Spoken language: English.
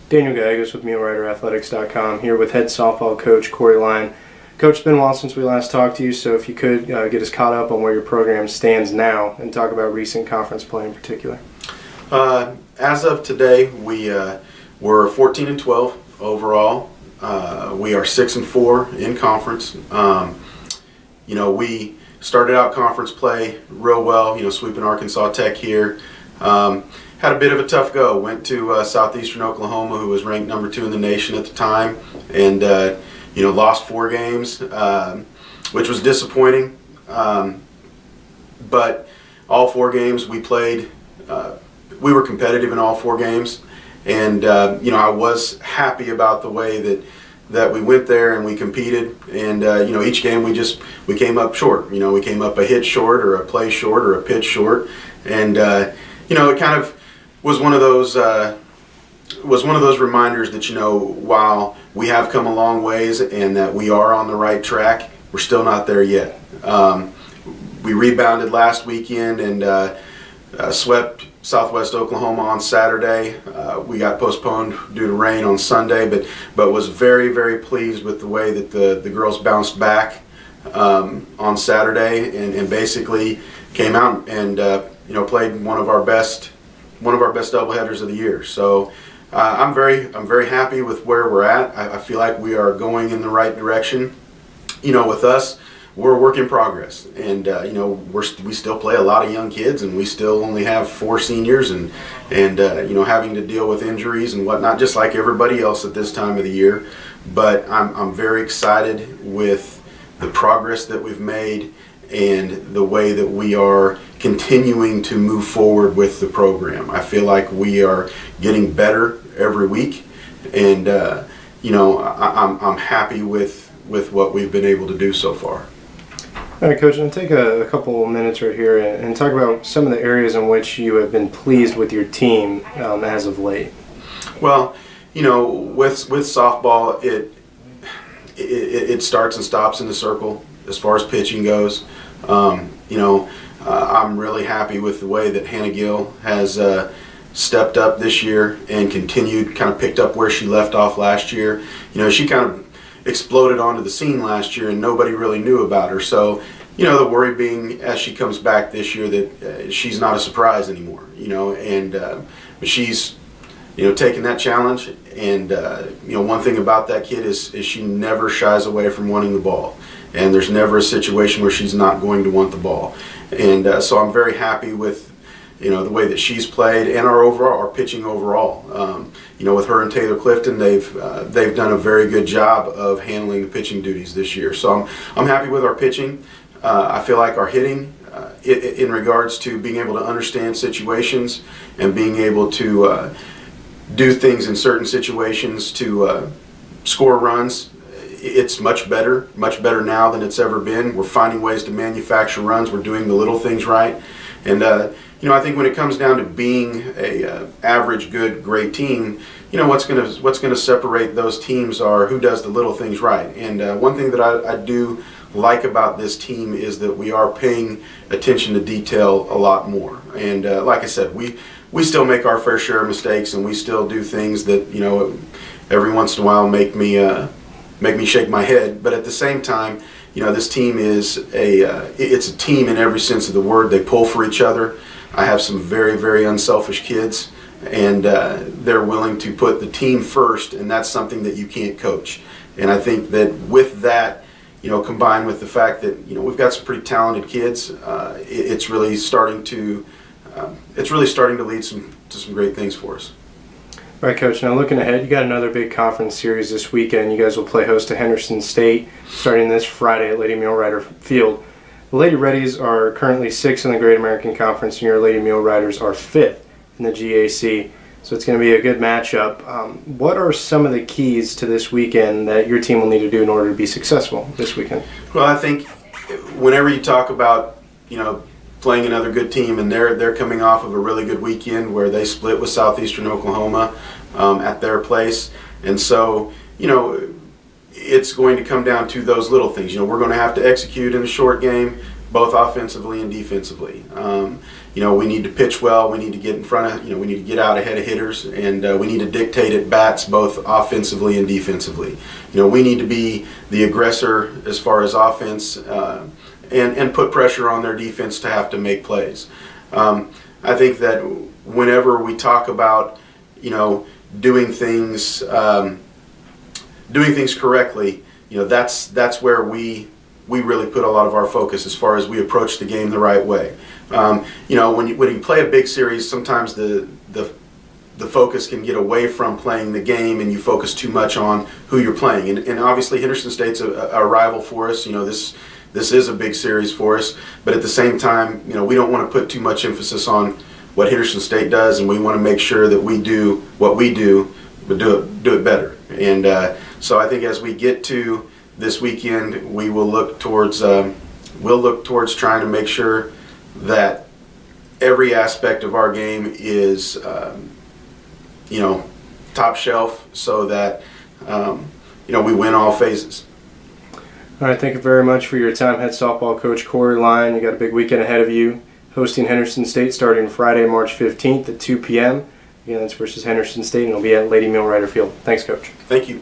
Daniel Gallegos with MuleriderAthletics.com here with head softball coach Corey Lyon. Coach, it's been a while since we last talked to you, so if you could get us caught up on where your program stands now and talk about recent conference play in particular. As of today, we're 14-12 overall. We are 6-4 in conference. We started out conference play real well, sweeping Arkansas Tech here. Had a bit of a tough go. Went to Southeastern Oklahoma, who was ranked number 2 in the nation at the time, and lost 4 games, which was disappointing. But all 4 games we played, we were competitive in all 4 games, and I was happy about the way that we went there and we competed. And each game we came up short. We came up a hit short, or a play short, or a pitch short, and it kind of was one of those reminders that while we have come a long ways and that we are on the right track, we're still not there yet. We rebounded last weekend and swept Southwest Oklahoma on Saturday. We got postponed due to rain on Sunday, but was very, very pleased with the way that the girls bounced back on Saturday and basically came out and played one of our best doubleheaders of the year. So I'm very happy with where we're at. I feel like we are going in the right direction. With us, we're a work in progress, and we still play a lot of young kids, and we still only have 4 seniors, and having to deal with injuries and whatnot, just like everybody else at this time of the year. But I'm very excited with the progress that we've made and the way that we are continuing to move forward with the program. I feel like we are getting better every week, and I'm happy with what we've been able to do so far. All right, Coach, I'm going to take a couple of minutes right here and talk about some of the areas in which you have been pleased with your team as of late. Well, with softball, it starts and stops in the circle as far as pitching goes. I'm really happy with the way that Hannah Gill has stepped up this year and continued, kind of picked up where she left off last year. She kind of exploded onto the scene last year and nobody really knew about her. So, the worry being as she comes back this year that she's not a surprise anymore, but she's, taking that challenge. And, one thing about that kid is she never shies away from wanting the ball. And there's never a situation where she's not going to want the ball. And so I'm very happy with, the way that she's played and our pitching overall. With her and Taylor Clifton, they've done a very good job of handling the pitching duties this year. So I'm happy with our pitching. I feel like our hitting, in regards to being able to understand situations and being able to do things in certain situations to score runs, it's much better now than it's ever been. We're finding ways to manufacture runs. We're doing the little things right. And I think when it comes down to being a average, good, great team, what's gonna separate those teams are who does the little things right. And one thing that I do like about this team is that we are paying attention to detail a lot more. And like I said, we still make our fair share of mistakes, and we still do things that every once in a while make me shake my head. But at the same time, this team is it's a team in every sense of the word. They pull for each other. I have some very, very unselfish kids, and they're willing to put the team first, and that's something that you can't coach. And I think that with that, combined with the fact that we've got some pretty talented kids, it's really starting to lead to some great things for us. All right, Coach, now looking ahead, you got another big conference series this weekend. You guys will play host to Henderson State starting this Friday at Lady Mulerider Field. The Lady Reddies are currently 6th in the Great American Conference, and your Lady Muleriders are 5th in the GAC. So it's going to be a good matchup. What are some of the keys to this weekend that your team will need to do in order to be successful this weekend? Well, I think whenever you talk about, playing another good team, and they're coming off of a really good weekend where they split with Southeastern Oklahoma at their place, and so it's going to come down to those little things. We're going to have to execute in the short game. both offensively and defensively. We need to pitch well. We need to get in front of, we need to get out ahead of hitters, and we need to dictate at bats both offensively and defensively. We need to be the aggressor as far as offense, and put pressure on their defense to have to make plays. I think that whenever we talk about, doing things correctly, that's where we really put a lot of our focus as far as we approach the game the right way. When you play a big series, sometimes the focus can get away from playing the game, and you focus too much on who you're playing. And obviously Henderson State's a rival for us. This is a big series for us, but at the same time, we don't want to put too much emphasis on what Henderson State does, and we want to make sure that we do what we do, but do it better. And so I think as we get to this weekend, we will look towards trying to make sure that every aspect of our game is top shelf, so that we win all phases. All right, thank you very much for your time, head softball coach Corey Lyon. You got a big weekend ahead of you, hosting Henderson State starting Friday, March 15th at 2 p.m. Again, that's versus Henderson State, and it'll be at Lady Mulerider Field. Thanks, Coach. Thank you.